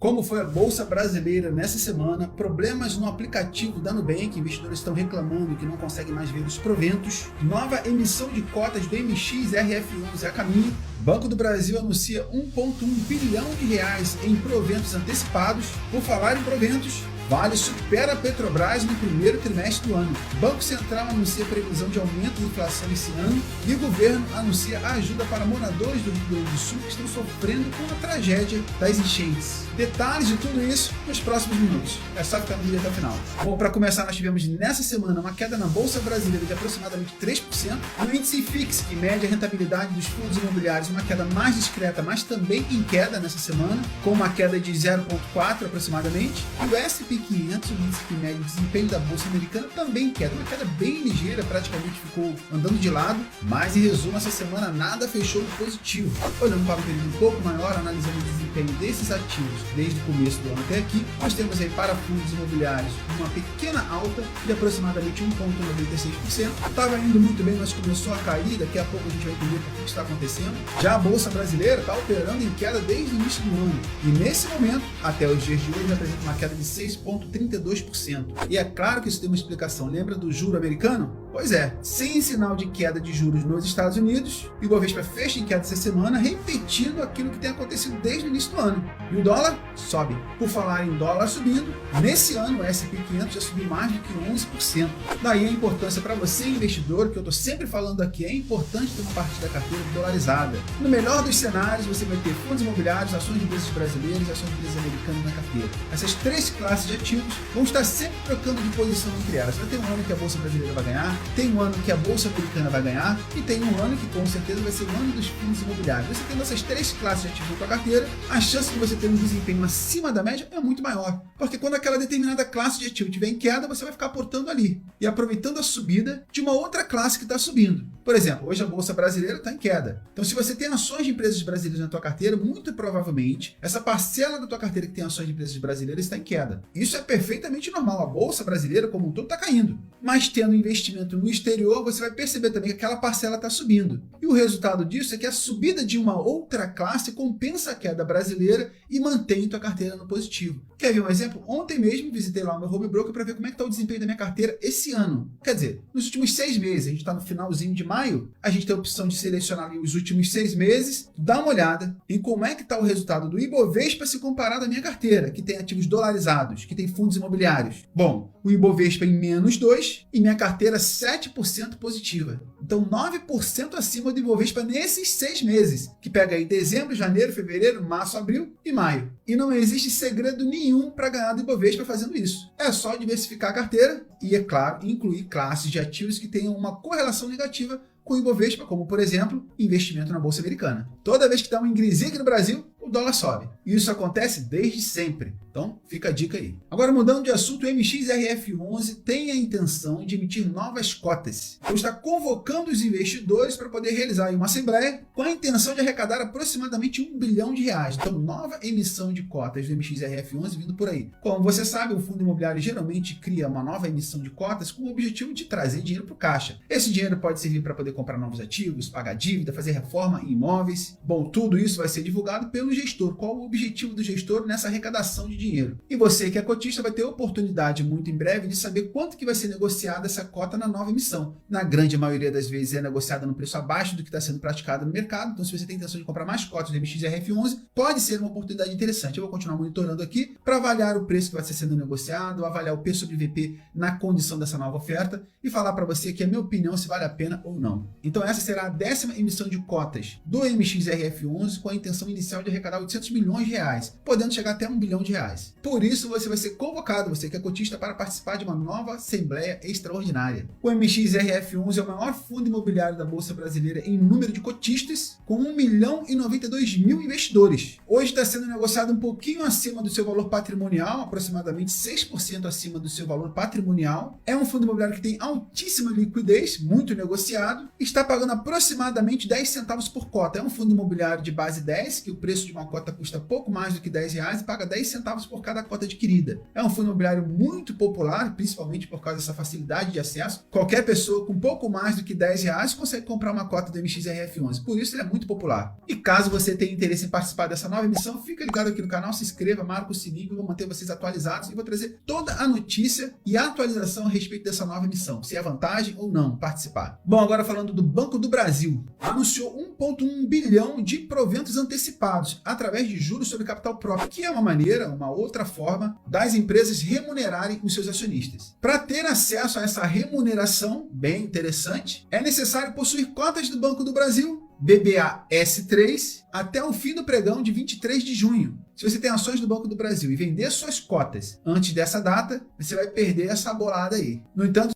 Como foi a Bolsa Brasileira nessa semana, problemas no aplicativo da Nubank, investidores estão reclamando que não conseguem mais ver os proventos, nova emissão de cotas do MXRF11 a caminho, Banco do Brasil anuncia 1,1 bilhão de reais em proventos antecipados. Por falar em proventos, Vale supera a Petrobras no primeiro trimestre do ano. Banco Central anuncia previsão de aumento da inflação esse ano e o governo anuncia ajuda para moradores do Rio Grande do Sul que estão sofrendo com a tragédia das enchentes. Detalhes de tudo isso nos próximos minutos. É só ficar no vídeo até o final. Bom, para começar, nós tivemos nessa semana uma queda na Bolsa Brasileira de aproximadamente 3%. No índice IFIX, que mede a rentabilidade dos fundos imobiliários, uma queda mais discreta, mas também em queda nessa semana, com uma queda de 0,4% aproximadamente. E o S&P 500, o índice que mede o desempenho da Bolsa Americana, também queda. Uma queda bem ligeira, praticamente ficou andando de lado, mas em resumo, essa semana nada fechou positivo. Olhando para um período um pouco maior, analisando o desempenho desses ativos desde o começo do ano até aqui, nós temos aí para fundos imobiliários uma pequena alta de aproximadamente 1,96%. Estava indo muito bem, mas começou a cair. Daqui a pouco a gente vai entender por que está acontecendo. Já a Bolsa Brasileira está operando em queda desde o início do ano. E nesse momento, até os dias de hoje, apresenta uma queda de 6,32%. E é claro que isso tem uma explicação. Lembra do juro americano? Pois é, sem sinal de queda de juros nos Estados Unidos, o Ibovespa fecha em queda essa semana, repetindo aquilo que tem acontecido desde o início do ano. E o dólar sobe. Por falar em dólar subindo, nesse ano o S&P 500 já subiu mais de que 11%. Daí a importância para você, investidor, que eu estou sempre falando aqui, é importante ter uma parte da carteira dolarizada. No melhor dos cenários, você vai ter fundos imobiliários, ações de empresas brasileiras e ações de empresas americanas na carteira. Essas três classes de ativos vão estar sempre trocando de posição entre elas. Vai ter um ano que a Bolsa Brasileira vai ganhar, tem um ano que a Bolsa Americana vai ganhar e tem um ano que com certeza vai ser o ano dos fundos imobiliários. Você tendo essas três classes de ativos na sua carteira, a chance de você ter um desempenho acima da média é muito maior. Porque quando aquela determinada classe de ativo estiver em queda, você vai ficar aportando ali e aproveitando a subida de uma outra classe que está subindo. Por exemplo, hoje a Bolsa Brasileira está em queda. Então, se você tem ações de empresas brasileiras na tua carteira, muito provavelmente essa parcela da tua carteira que tem ações de empresas brasileiras está em queda. Isso é perfeitamente normal. A Bolsa Brasileira, como um todo, está caindo. Mas tendo investimento no exterior, você vai perceber também que aquela parcela está subindo. E o resultado disso é que a subida de uma outra classe compensa a queda brasileira e mantém tua carteira no positivo. Quer ver um exemplo? Ontem mesmo visitei lá o meu home broker para ver como é que está o desempenho da minha carteira esse ano. Quer dizer, nos últimos 6 meses, a gente está no finalzinho de maio, a gente tem a opção de selecionar ali os últimos 6 meses, dar uma olhada em como é que está o resultado do Ibovespa se comparado à minha carteira, que tem ativos dolarizados, que tem fundos imobiliários. Bom, o Ibovespa em -2 e minha carteira 7% positiva. Então 9% acima do Ibovespa nesses 6 meses, que pega aí dezembro, janeiro, fevereiro, março, abril e maio. E não existe segredo nenhum para ganhar do Ibovespa fazendo isso. É só diversificar a carteira e, é claro, incluir classes de ativos que tenham uma correlação negativa com o Ibovespa, como, por exemplo, investimento na Bolsa Americana. Toda vez que dá uma ingresia aqui no Brasil, o dólar sobe. E isso acontece desde sempre. Então, fica a dica aí. Agora, mudando de assunto, o MXRF11 tem a intenção de emitir novas cotas. Então, está convocando os investidores para poder realizar aí uma assembleia com a intenção de arrecadar aproximadamente 1 bilhão de reais. Então, nova emissão de cotas do MXRF11 vindo por aí. Como você sabe, o fundo imobiliário geralmente cria uma nova emissão de cotas com o objetivo de trazer dinheiro para o caixa. Esse dinheiro pode servir para poder comprar novos ativos, pagar dívida, fazer reforma em imóveis. Bom, tudo isso vai ser divulgado pelo gestor. Qual o objetivo do gestor nessa arrecadação de dinheiro? E você que é cotista vai ter a oportunidade muito em breve de saber quanto que vai ser negociada essa cota na nova emissão. Na grande maioria das vezes é negociada no preço abaixo do que está sendo praticado no mercado. Então, se você tem intenção de comprar mais cotas do MXRF11, pode ser uma oportunidade interessante. Eu vou continuar monitorando aqui para avaliar o preço que vai ser sendo negociado, avaliar o P sobre VP na condição dessa nova oferta e falar para você aqui a minha opinião se vale a pena ou não. Então, essa será a 10ª emissão de cotas do MXRF11 com a intenção inicial de arrecadar 800 milhões de reais, podendo chegar até 1 bilhão de reais. Por isso, você vai ser convocado, você que é cotista, para participar de uma nova assembleia extraordinária. O MXRF11 é o maior fundo imobiliário da Bolsa Brasileira em número de cotistas, com 1 milhão e 92 mil investidores. Hoje está sendo negociado um pouquinho acima do seu valor patrimonial, aproximadamente 6% acima do seu valor patrimonial. É um fundo imobiliário que tem altíssima liquidez, muito negociado, está pagando aproximadamente 10 centavos por cota. É um fundo imobiliário de base 10, que o preço de uma cota custa pouco mais do que 10 reais e paga 10 centavos centavos por cada cota adquirida. É um fundo imobiliário muito popular, principalmente por causa dessa facilidade de acesso. Qualquer pessoa com pouco mais do que R$10 consegue comprar uma cota do MXRF11, por isso ele é muito popular. E caso você tenha interesse em participar dessa nova emissão, fica ligado aqui no canal, se inscreva, marca o sininho, eu vou manter vocês atualizados e vou trazer toda a notícia e a atualização a respeito dessa nova emissão, se é vantagem ou não participar. Bom, agora falando do Banco do Brasil, anunciou 1,1 bilhão de proventos antecipados através de juros sobre capital próprio, que é uma maneira, uma outra forma das empresas remunerarem os seus acionistas. Para ter acesso a essa remuneração, bem interessante, é necessário possuir cotas do Banco do Brasil, BBAS3, até o fim do pregão de 23 de junho. Se você tem ações do Banco do Brasil e vender suas cotas antes dessa data, você vai perder essa bolada aí. No entanto,